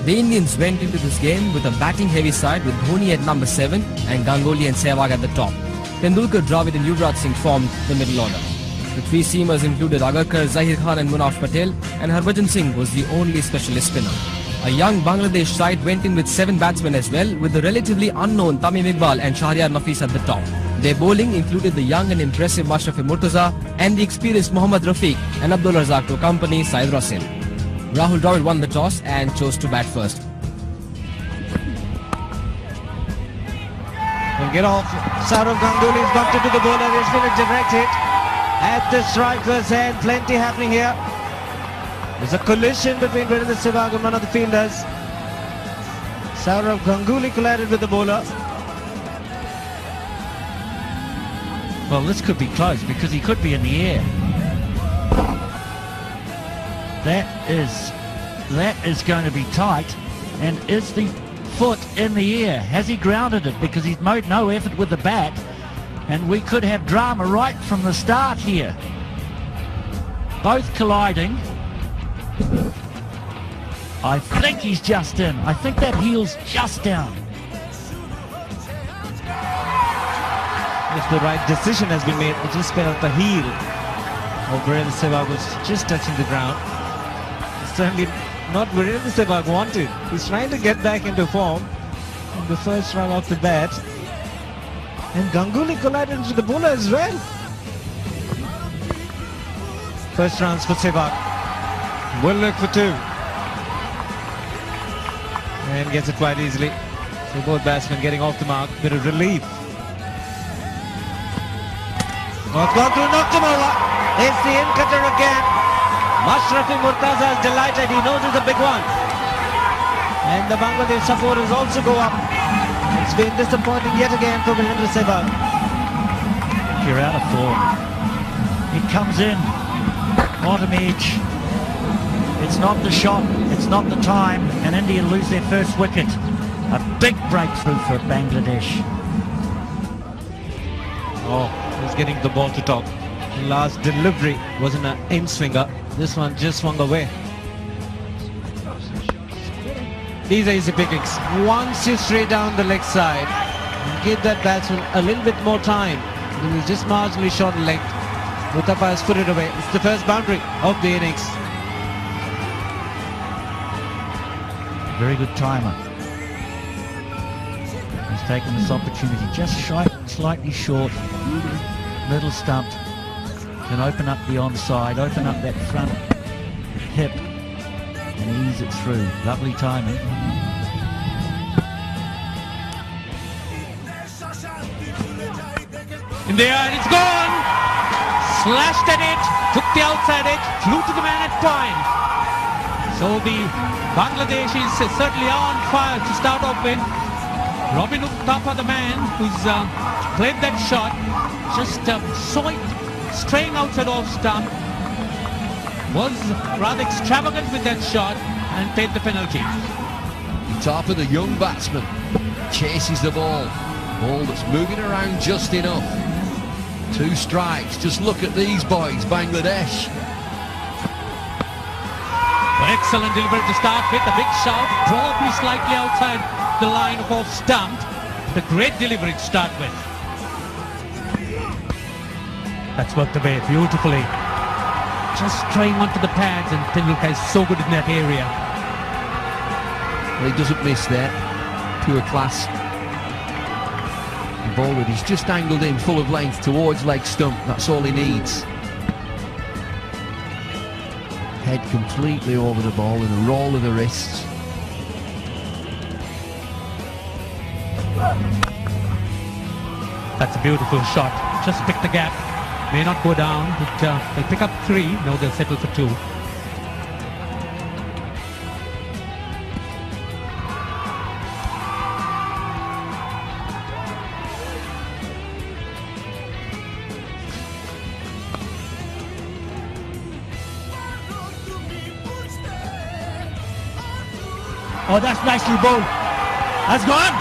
The Indians went into this game with a batting-heavy side with Dhoni at number 7 and Ganguly and Sehwag at the top. Tendulkar, Dravid and Yuvraj Singh formed the middle order. The three seamers included Agarkar, Zahir Khan and Munaf Patel, and Harbhajan Singh was the only specialist spinner. A young Bangladesh side went in with 7 batsmen as well, with the relatively unknown Tamim Iqbal and Shahryar Nafees at the top. Their bowling included the young and impressive Mashrafi Murtaza and the experienced Mohammad Rafiq and Abdul Razak to accompany Syed Rasil. Rahul Dravid won the toss and chose to bat first. Will get off. Sourav Ganguly is bumped into the bowler. There's been a direct hit at the striker's head. Plenty happening here. There's a collision between Virendra Sehwag and one of the fielders. Sourav Ganguly collided with the bowler. Well, this could be close because he could be in the air. That is going to be tight. And is the foot in the air? Has he grounded it? Because he's made no effort with the bat. And we could have drama right from the start here. Both colliding. I think he's just in. I think that heel's just down. If the right decision has been made, it just spin out the heel of Virendra Sehwag was just touching the ground. It's certainly not Virendra Sehwag wanted. He's trying to get back into form in the first run off the bat. And Ganguly collided into the bowler as well. First runs for Sehwag. Will look for 2. And gets it quite easily. So both batsmen getting off the mark. Bit of relief. Not gone through, knocked him over. It's the in cutter again. Mashrafi Murtaza is delighted. He knows it's a big one. And the Bangladesh supporters also go up. It's been disappointing yet again for Virendra Sehwag. You're out of form. It comes in. Bottom edge. It's not the shot. It's not the time. And India lose their first wicket. A big breakthrough for Bangladesh. Oh, he's getting the ball to top. The last delivery was in an in-swinger. This one just swung away. These are easy pickings. Once you straight down the leg side, give that batsman a little bit more time. He was just marginally short in length. Muthappa has put it away. It's the first boundary of the innings. Very good timer. He's taken this opportunity just slightly short. Middle stump. Can open up the onside, open up that front hip and ease it through. Lovely timing. In the air, it's gone! Slashed at it, took the outside edge, flew to the man at point. So the Bangladesh is certainly on fire to start off with. Robin Uthappa, the man who's played that shot, just saw it straying outside off stump, was rather extravagant with that shot and paid the penalty. Uthappa, the young batsman, chases the ball. Ball that's moving around just enough. 2 strikes. Just look at these boys, Bangladesh. Excellent delivery to start with. A big shot, probably slightly outside the line of off stump. The great delivery to start with. That's worked away beautifully. Just straying onto the pads, and Tendulkar is so good in that area. Well, he doesn't miss there. Pure class. The bowler, he's just angled in full of length towards leg stump. That's all he needs. Head completely over the ball and a roll of the wrists. That's a beautiful shot. Just pick the gap. May not go down, but they'll pick up 3. No, they'll settle for 2. Oh, that's nicely bowled. That's gone.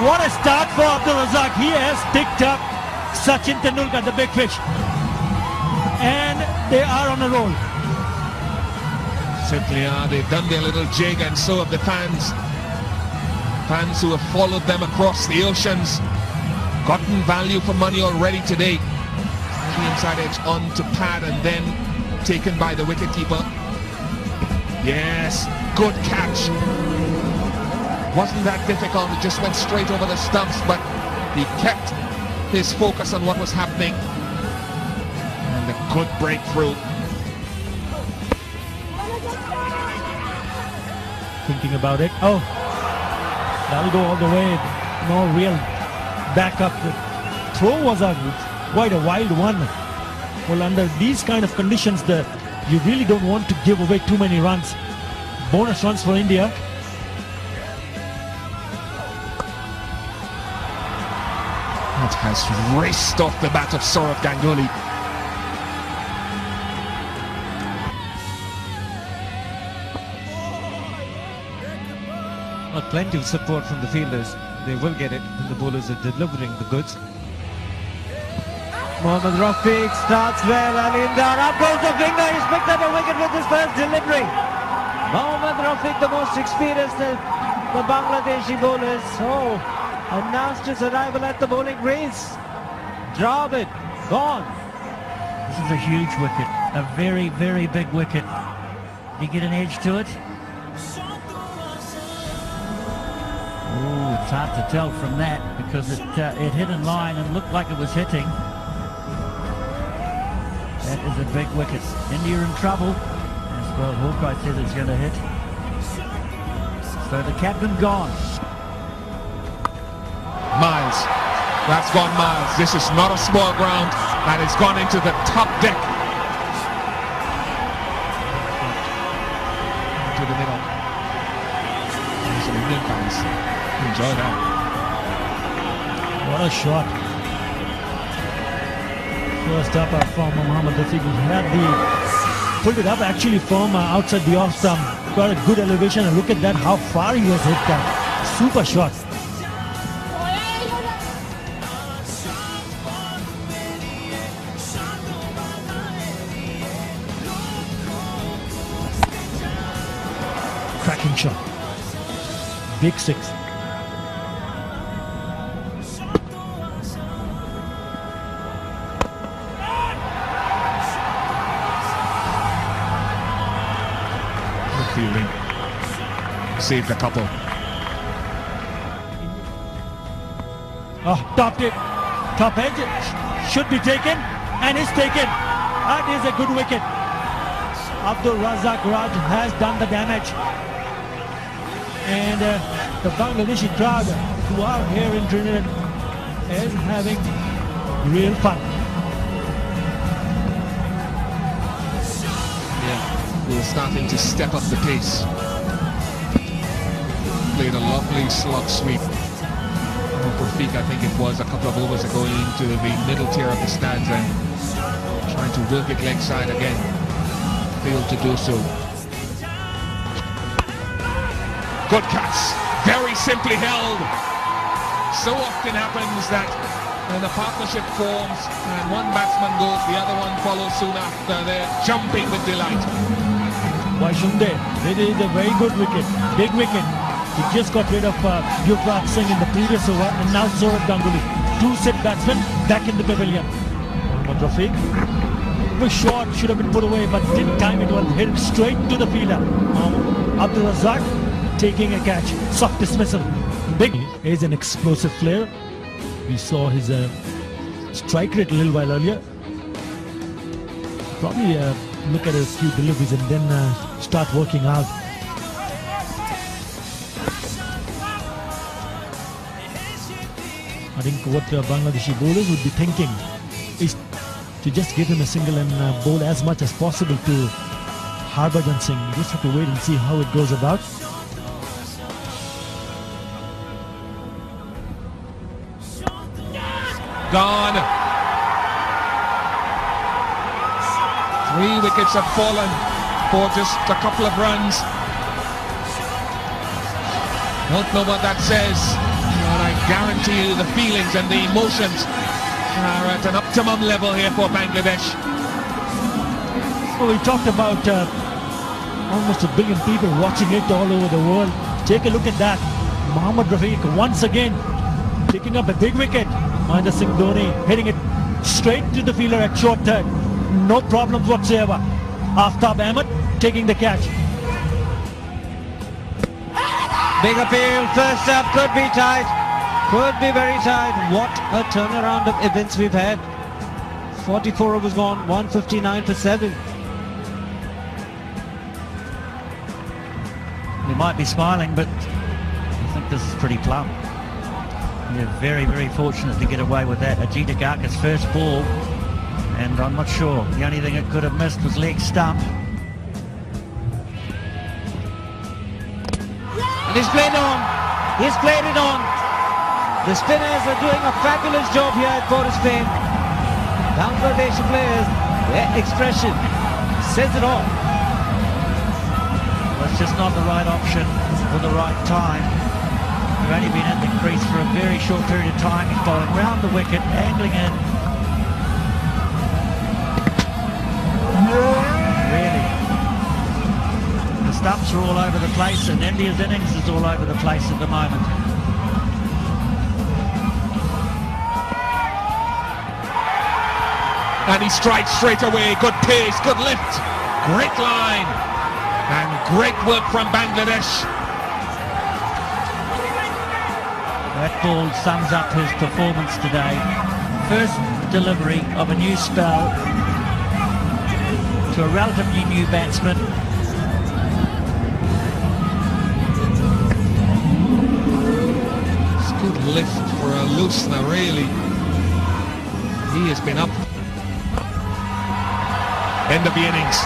What a start for Abdul Razak. He has picked up Sachin Tendulkar, the big fish. And they are on a roll. Certainly are. They've done their little jig, and so have the fans. Fans who have followed them across the oceans. Gotten value for money already today. The inside edge on to pad and then taken by the wicketkeeper. Yes, good catch. Wasn't that difficult. It just went straight over the stumps, but he kept his focus on what was happening. And a good breakthrough. Thinking about it. Oh, that'll go all the way. No real backup. The throw was quite a wild one. Well, under these kind of conditions, you really don't want to give away too many runs. Bonus runs for India. That has raced off the bat of Sourav Ganguly. Well, plenty of support from the fielders. They will get it when the bowlers are delivering the goods. Mohammad Rafiq starts well, and in there, up goes the finger. He's picked up a wicket with his first delivery. Mohammad Rafiq, the most experienced of the Bangladeshi bowlers. Oh, announced his arrival at the bowling greens. Dravid, gone. This is a huge wicket. A very, very big wicket. Did he get an edge to it? Oh, it's hard to tell from that because it hit in line and looked like it was hitting. That is a big wicket. India in trouble. As well, Hawkeye says it's going to hit. So the captain gone. Miles. That's gone Miles. This is not a small ground, and it's gone into the top deck. To the middle. There's some Indian fans. Enjoy that. What a shot. First up from Mohammad Rafiq. He had pulled it up actually from outside the off stump. Got a good elevation, and look at that, how far he has hit that. Super shot. Cracking shot. Big six. Fielding. Saved a couple. Oh, topped it. Top edge. Should be taken. And is taken. That is a good wicket. Abdul Razak Raj has done the damage. And the Bangladeshi crowd who are here in Trinidad is having real fun. We're starting to step up the pace. Played a lovely slug sweep. Rafiq, I think it was a couple of overs ago, into the middle tier of the stands and trying to work it leg side again. Failed to do so. Good catch. Very simply held. So often happens that when the partnership forms and one batsman goes, the other one follows soon after. They're jumping with delight. Why shouldn't they? They did a very good wicket, big wicket. He just got rid of Yuvraj Singh in the previous over, and now Sourav Ganguly. Two set batsmen back in the pavilion. Mohammad Rafiq was short, should have been put away, but didn't time it well. Hit straight to the fielder. Abdul Razak taking a catch. Soft dismissal. Big is an explosive player. We saw his strike rate a little while earlier. Probably look at a few deliveries and then start working out. I think what Bangladeshi bowlers would be thinking is to just give him a single and bowl as much as possible to Harbhajan Singh. You just have to wait and see how it goes about. Gone. 3 wickets have fallen for just a couple of runs. Don't know what that says, but I guarantee you the feelings and the emotions are at an optimum level here for Bangladesh. Well, we talked about almost 1 billion people watching it all over the world. Take a look at that. Mohammad Rafiq once again picking up a big wicket. Mahendra Singh Dhoni hitting it straight to the fielder at short third. No problems whatsoever. Aftab Ahmed taking the catch. Big appeal, first up, could be tight. Could be very tight. What a turnaround of events we've had. 44 overs gone, 159 for 7. We might be smiling, but I think this is pretty plumb. We're very, very fortunate to get away with that. Ajit Agarkar's first ball, and I'm not sure. The only thing it could have missed was leg stump. And he's played on. He's played it on. The spinners are doing a fabulous job here at Port of Spain. Bangladeshi players, their expression says it all. Well, it's just not the right option for the right time. We've only been in the crease for a very short period of time. He's bowling round the wicket, angling in. Really. The stumps are all over the place, and India's innings is all over the place at the moment. And he strikes straight away. Good pace, good lift, great line, and great work from Bangladesh. That ball sums up his performance today. First delivery of a new spell to a relatively new batsman. It's good lift for a loosener, really. He has been up. End of the innings.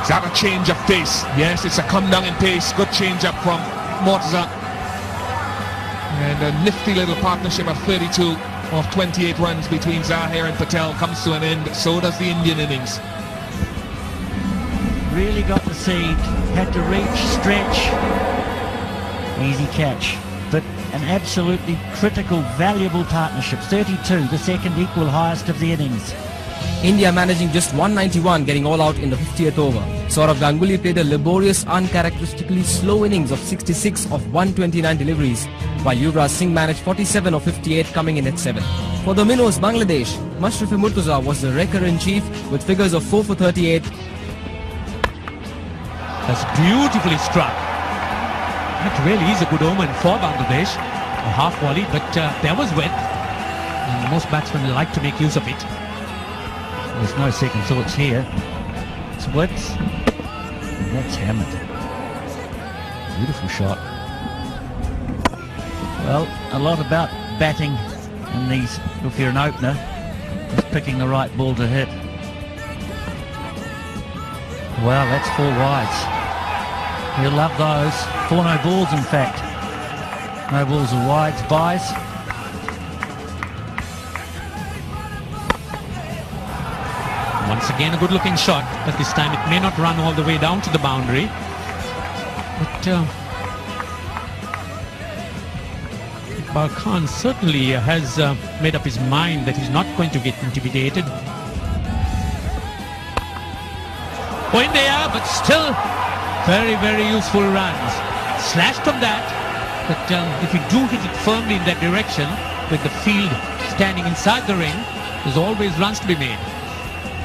Is that a change of pace? Yes, it's a come down in pace. Good change up from Mortaza. And a nifty little partnership of 32 of 28 runs between Zahir and Patel comes to an end. So does the Indian innings. Really got the seed. Had to reach, stretch. Easy catch. But an absolutely critical, valuable partnership. 32, the second equal highest of the innings. India managing just 191, getting all out in the 50th over. Saurav Ganguly played a laborious, uncharacteristically slow innings of 66 of 129 deliveries, while Yuvraj Singh managed 47 of 58, coming in at 7. For the Minnows, Bangladesh, Mashrafi Murtaza was the wrecker-in-chief with figures of 4 for 38. That's beautifully struck. That really is a good omen for Bangladesh. A half volley, but there was width. And most batsmen like to make use of it. There's no second thoughts here. It's width. And that's hammered. Beautiful shot. Well, a lot about batting in these, if you're an opener, is picking the right ball to hit. Well, that's 4 wides. You'll love those. 4 no balls, in fact. No balls or wides, buys. Once again, a good-looking shot, but this time it may not run all the way down to the boundary. But Iqbal Khan certainly has made up his mind that he's not going to get intimidated. Oh, in there, but still very, very useful runs. Slashed from that, but if you do hit it firmly in that direction, with the field standing inside the ring, there's always runs to be made.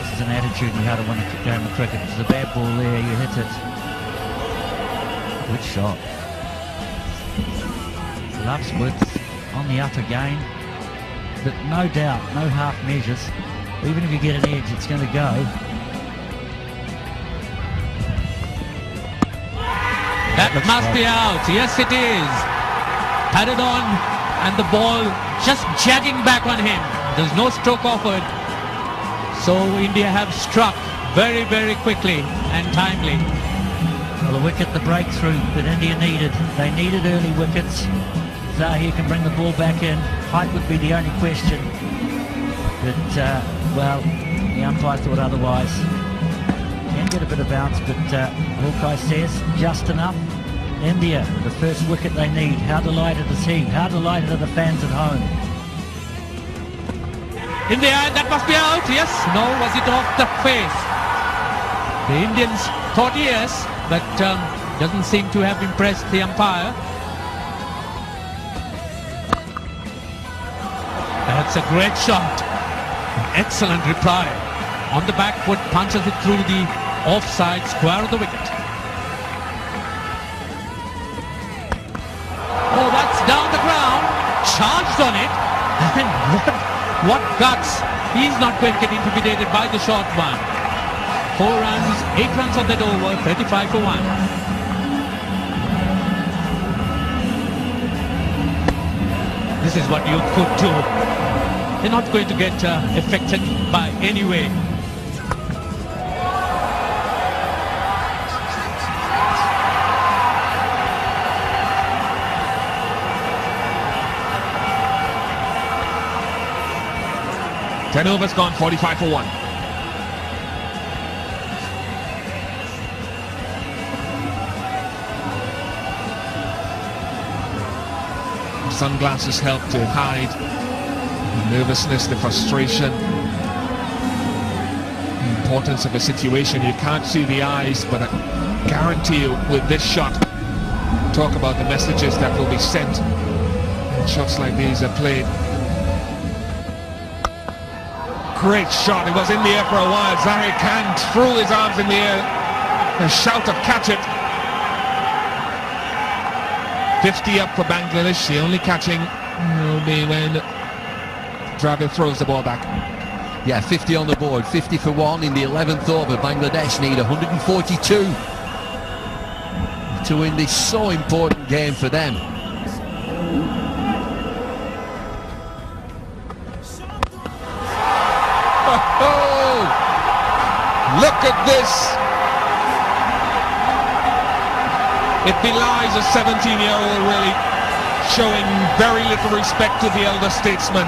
This is an attitude in how to win a game of cricket. There's a bad ball there, you hit it. Good shot. Loves width on the up again, but no doubt, no half measures. Even if you get an edge, it's going to go. That must be out. Yes, it is. Padded on, and the ball just jagging back on him. There's no stroke offered. So India have struck very, very quickly and timely. Well, the wicket, the breakthrough that India needed. They needed early wickets. Zahir can bring the ball back in. Height would be the only question. But, well, the umpire thought otherwise. Can get a bit of bounce, but Hawkeye says just enough. India, the first wicket they need. How delighted is he? How delighted are the fans at home? In the end, that must be out. Yes. No, was it off the face? The Indians thought yes, but doesn't seem to have impressed the umpire. That's a great shot. Excellent reply. On the back foot, punches it through the offside square of the wicket. Oh, that's down the ground. Charged on it. And what guts. He's not going to get intimidated by the short one. 4 runs, 8 runs on that over, 35 for 1. This is what you could do. They're not going to get affected by any way. Ten overs gone, 45 for 1. Sunglasses help to hide the nervousness, the frustration, the importance of a situation. You can't see the eyes, but I guarantee you with this shot, talk about the messages that will be sent when shots like these are played. Great shot. It was in the air for a while. Zahir Khan threw his arms in the air. A shout of catch it. 50 up for Bangladesh. The only catching will be when Dravid throws the ball back. Yeah, 50 on the board, 50 for 1 in the 11th over. Bangladesh need 142 to win this so important game for them. Oh, look at this. It belies a 17-year-old really showing very little respect to the elder statesman.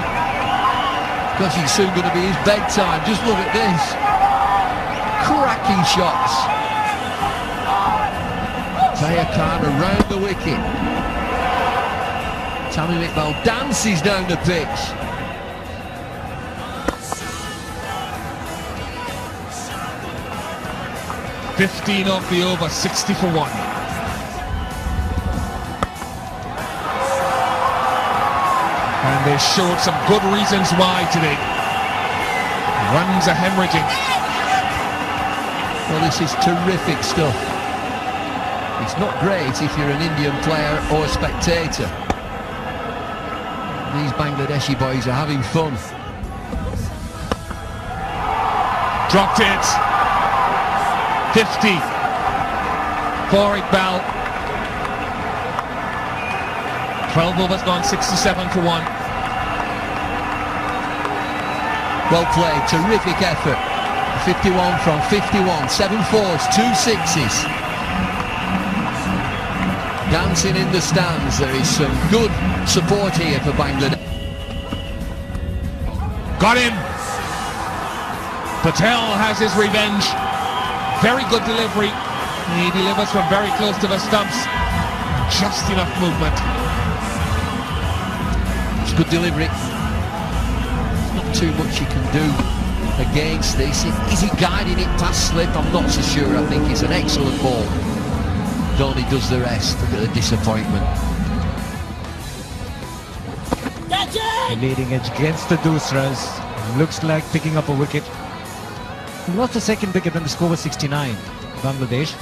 Because it's soon going to be his bedtime. Just look at this. Cracking shots. Zahir Khan around the wicket. Tamim Iqbal dances down the pitch. $15 off the over, 60 for 1. And they showed some good reasons why today. Runs are hemorrhaging. Well, this is terrific stuff. It's not great if you're an Indian player or a spectator. These Bangladeshi boys are having fun. Dropped it. 50 for Iqbal. 12 overs gone, 67 for 1. Well played, terrific effort. 51 from 51, 7 fours, 2 sixes. Dancing in the stands, there is some good support here for Bangladesh. Got him! Patel has his revenge. Very good delivery. He delivers from very close to the stumps. Just enough movement. It's good delivery. Not too much you can do against this. Is he guiding it past slip? I'm not so sure. I think it's an excellent ball. Dhoni does the rest. Look at the disappointment. The leading edge against the Dusras. Looks like picking up a wicket. He lost the second wicket when the score was 69. Bangladesh.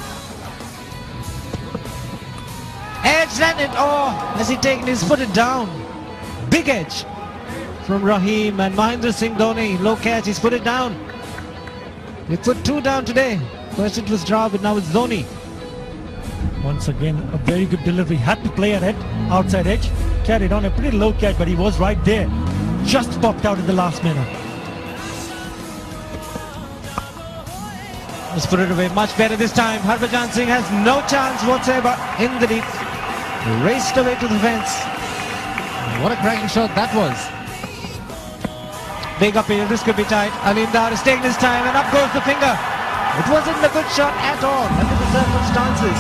Edge landed. Oh, has he taken his footed down? Big edge from Rahim and Mahendra Singh Dhoni. Low catch, he's put it down. They put 2 down today. First it was Dravid, now it's Dhoni. Once again, a very good delivery. Had to play at it, outside edge. Carried on a pretty low catch, but he was right there. Just popped out in the last minute. Let's put it away much better this time. Harbhajan Singh has no chance whatsoever in the deep. Raced away to the fence. What a cracking shot that was. Big up here, this could be tight. Alim Dar is taking his time and up goes the finger. It wasn't a good shot at all under the circumstances.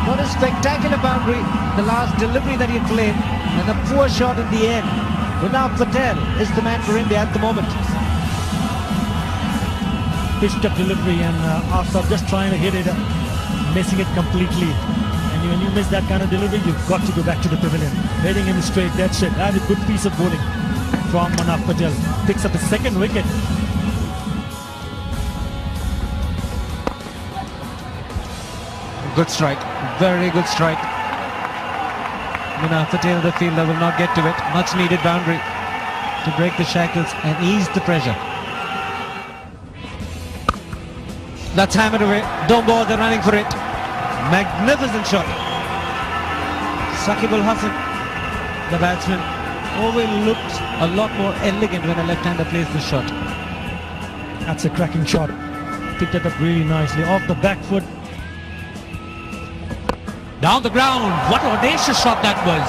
What a spectacular boundary, the last delivery that he had played, and a poor shot at the end. But now Patel is the man for India at the moment. pitched up delivery, and Asaf just trying to hit it, missing it completely. And when you miss that kind of delivery, you've got to go back to the pavilion. Heading in straight, that's it. That is a good piece of bowling from Manaf Patel. Picks up his second wicket. Good strike, very good strike. Manaf Patel, the fielder, will not get to it. Much needed boundary to break the shackles and ease the pressure. That's hammered away. Don't bother running for it. Magnificent shot. Rakib Hassan, the batsman, always looks a lot more elegant when a left-hander plays the shot. That's a cracking shot. Picked it up really nicely off the back foot. Down the ground, what audacious shot that was.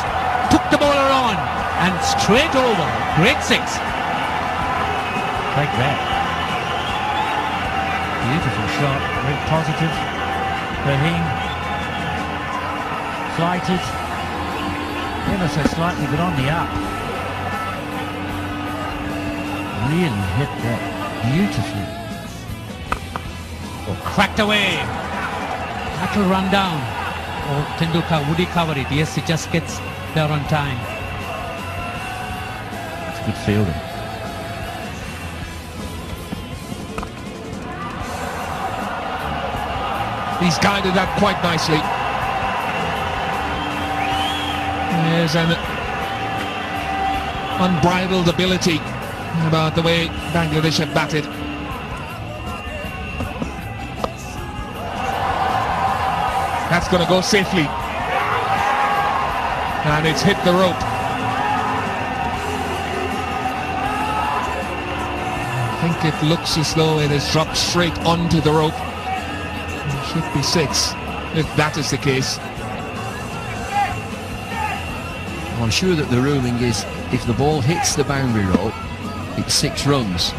Took the bowler on and straight over. Great six. Like that. Beautiful shot, very positive. Rahim flighted. Ever so slightly, but on the up. Really hit that beautifully. Cracked away. That will run down. Oh, Tendulkar, would he cover it? Yes, it just gets there on time. It's good fielding. He's guided that quite nicely. There's an unbridled ability about the way Bangladesh have batted. That's going to go safely. And it's hit the rope. I think it looks as though it has dropped straight onto the rope. It should be six, if that is the case. I'm sure that the ruling is if the ball hits the boundary rope, it's 6 runs.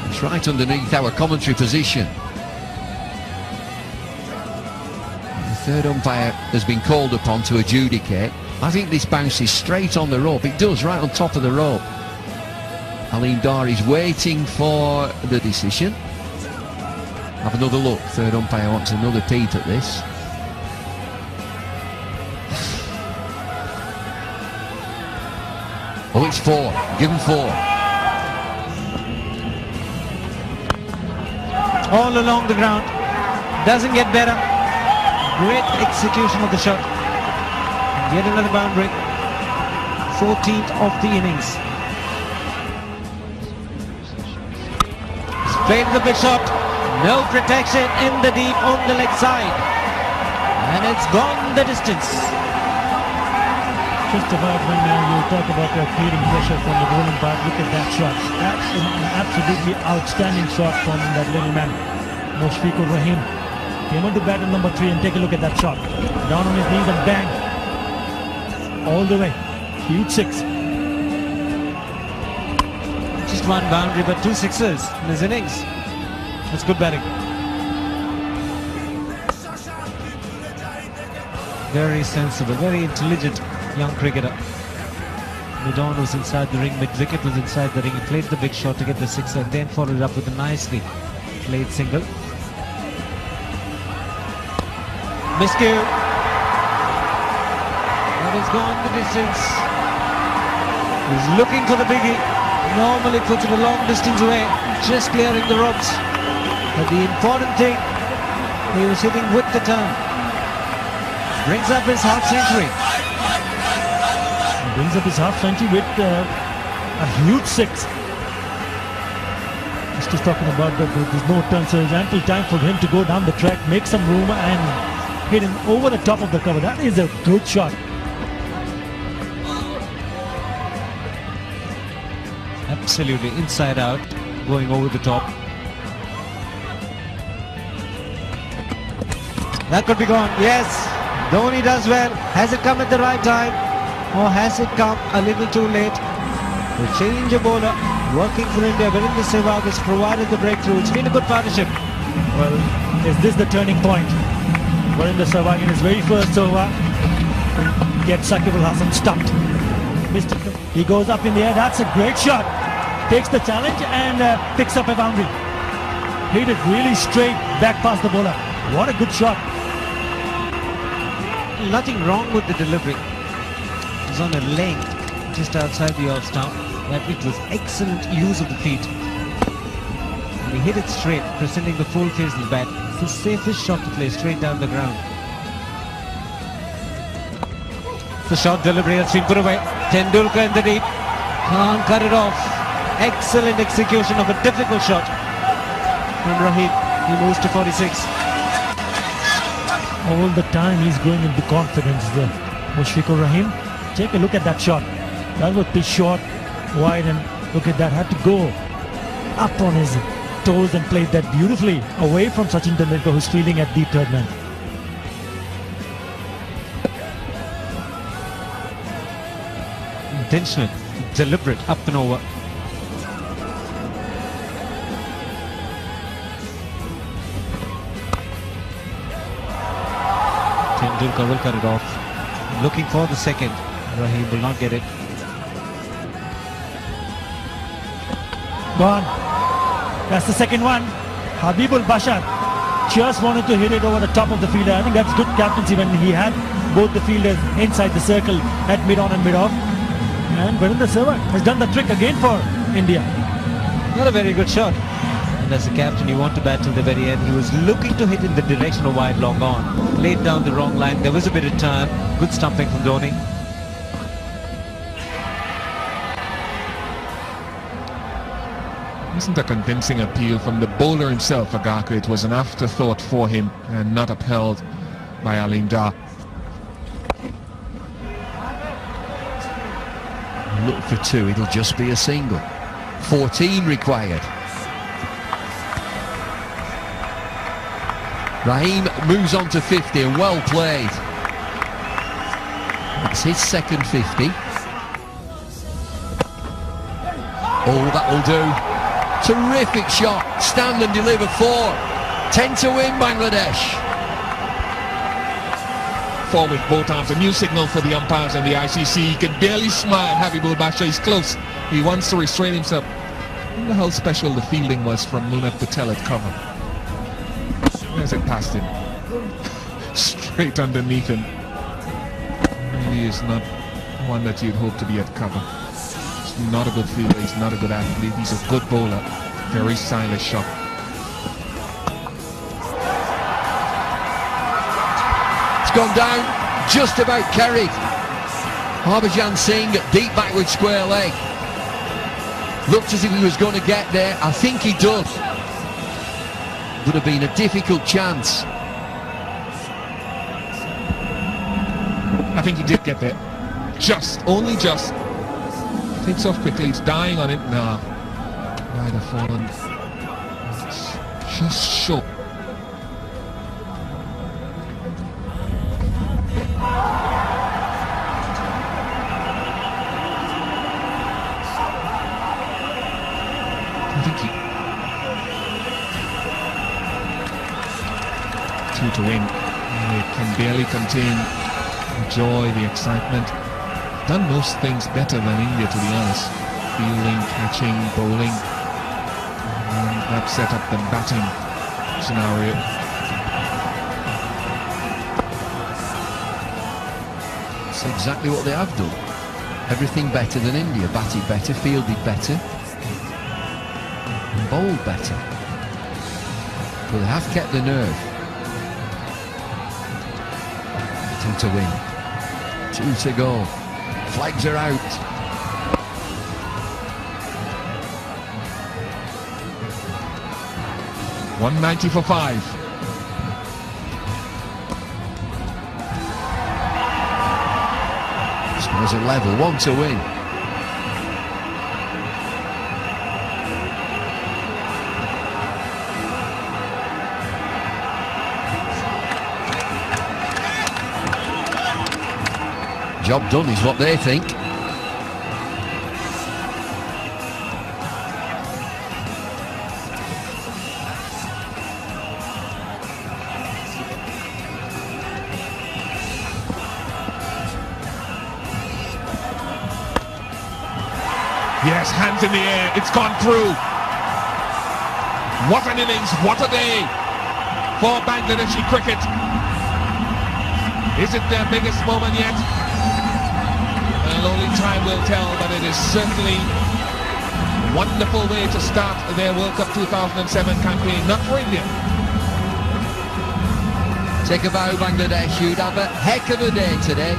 It's right underneath our commentary position. The third umpire has been called upon to adjudicate. I think this bounces straight on the rope. It does, right on top of the rope. Aleem Dar is waiting for the decision. Have another look. Third umpire wants another peep at this. Oh, it's 4. Give him 4. All along the ground. Doesn't get better. Great execution of the shot. Yet another boundary. 14th of the innings. Straight to the big shot. No protection in the deep on the leg side. And it's gone the distance. Just about when you talk about creating pressure from the bowling part, look at that shot. That's an absolutely outstanding shot from that little man, Mushfiqur Rahim. Came on to bat at number 3 and take a look at that shot. Down on his knees and bang. All the way. Huge 6. Just one boundary but 2 sixes in his innings. That's good batting. Very sensible, very intelligent young cricketer. Midon was inside the ring, mid-wicket was inside the ring. He played the big shot to get the 6 and then followed it up with a nicely played single. Miscue. That has gone the distance. He's looking for the biggie. Normally puts it a long distance away, just clearing the ropes. But the important thing, he was hitting with the turn. Brings up his half century. Brings up his half century with a huge 6. Just talking about that, there's no turn, so there's ample time for him to go down the track, make some room and hit him over the top of the cover. That is a good shot. Absolutely inside out, going over the top. That could be gone, yes. Dhoni does well. Has it come at the right time? Or has it come a little too late? The change of bowler working for India. Virendra Sehwag has provided the breakthrough. It's been a good partnership. Well, is this the turning point? Virendra Sehwag in his very first over gets Rakib Hassan stumped. He goes up in the air. That's a great shot. Takes the challenge and picks up a boundary. hit it really straight back past the bowler. What a good shot. Nothing wrong with the delivery. It was on a length just outside the off stump. That it was excellent use of the feet. And he hit it straight, presenting the full face of the bat. It's the safest shot to play, straight down the ground. The short delivery has been put away. Tendulkar in the deep. Can't cut it off. Excellent execution of a difficult shot from Rakib. He moves to 46. All the time he's going into confidence, the Mushfiqur Rahim. Take a look at that shot. That was pitch short, wide, and look at that. Had to go up on his toes and played that beautifully away from Sachin Tendulkar, who's feeling at deep third man. Intentional, deliberate, up and over. Tendulkar will cut it off. Looking for the second. Rahim will not get it. Gone. That's the second one. Habibul Bashar just wanted to hit it over the top of the fielder. I think that's good captaincy when he had both the fielders inside the circle at mid-on and mid-off. And Virendra Sehwag has done the trick again for India. Not a very good shot. And as a captain, you want to bat till the very end. He was looking to hit in the direction of wide long on. Laid down the wrong line. There was a bit of turn. Good stumping from Dhoni. Wasn't a convincing appeal from the bowler himself, Agaka. It was an afterthought for him and not upheld by Alim Dar. Look for two, it'll just be a single. 14 required. Rahim moves on to 50 and well played. It's his second 50. Oh, that will do. Terrific shot. Stand and deliver 4. 10 to win Bangladesh. Forward with both arms, a new signal for the umpires and the ICC. He can barely smile. Habibul Bashar is close. He wants to restrain himself. I wonder how special the fielding was from Munaf Patel at cover. Where's it past him? Straight underneath him. Maybe he's not one that you'd hope to be at cover. He's not a good fielder, he's not a good athlete, he's a good bowler. Very stylish shot. Gone down, just about carried. Harbhajan Singh, deep backward square leg. Looked as if he was going to get there. I think he does. Would have been a difficult chance. I think he did get there. Just, only just. Takes off quickly, it's dying on it now. Might have fallen. It's just short. To win. They can barely contain the joy, the excitement. Done most things better than India, to be honest. Fielding, catching, bowling. And that set up the batting scenario. It's exactly what they have done. Everything better than India. Batted better, fielded better, and bowled better. But they have kept the nerve. 2 to win. 2 to go. Flags are out. .190 for 5. Scores a level. 1 to win. Job done is what they think. Yes, hands in the air, it's gone through. What an innings, what a day for Bangladeshi cricket. Is it their biggest moment yet? Well, only time will tell, but it is certainly a wonderful way to start their World Cup 2007 campaign. Not for India. Take a bow, Bangladesh. You'd have a heck of a day today.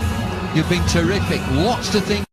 You've been terrific. Lots to think.